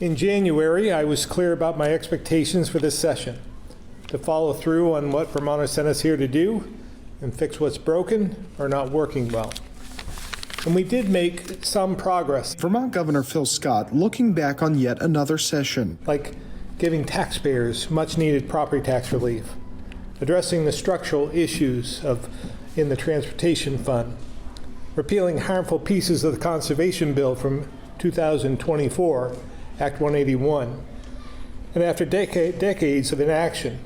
In January, I was clear about my expectations for this session: to follow through on what Vermonters sent us here to do and fix what's broken or not working well. And we did make some progress. Vermont Governor Phil Scott looking back on yet another session. Like giving taxpayers much-needed property tax relief, addressing the structural issues in the transportation fund, repealing harmful pieces of the conservation bill from 2024, Act 181, and after decades of inaction,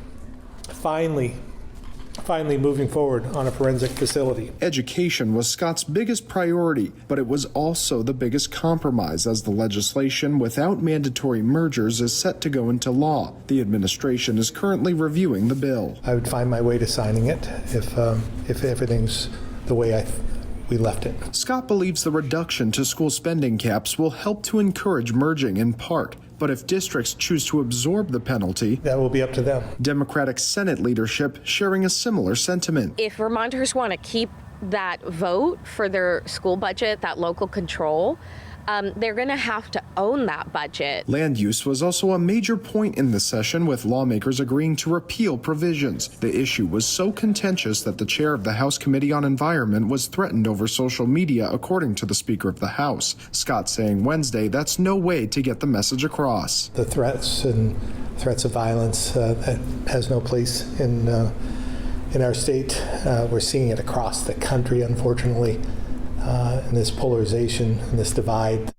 finally moving forward on a forensic facility. Education was Scott's biggest priority, but it was also the biggest compromise as the legislation without mandatory mergers is set to go into law. The administration is currently reviewing the bill. I would find my way to signing it if everything's the way we left it. Scott believes the reduction to school spending caps will help to encourage merging in part. But if districts choose to absorb the penalty, that will be up to them. Democratic Senate leadership sharing a similar sentiment. If Vermonters want to keep that vote for their school budget, that local control, they're going to have to own that budget. Land use was also a major point in the session, with lawmakers agreeing to repeal provisions. The issue was so contentious that the chair of the House Committee on Environment was threatened over social media, according to the Speaker of the House. Scott saying Wednesday that's no way to get the message across. The threats of violence that has no place in our state. We're seeing it across the country, unfortunately. And this polarization and this divide.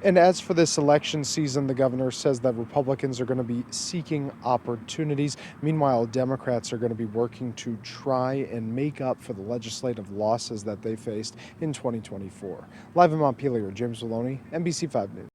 And as for this election season, the governor says that Republicans are going to be seeking opportunities. Meanwhile, Democrats are going to be working to try and make up for the legislative losses that they faced in 2024. Live in Montpelier, James Maloney, NBC 5 News.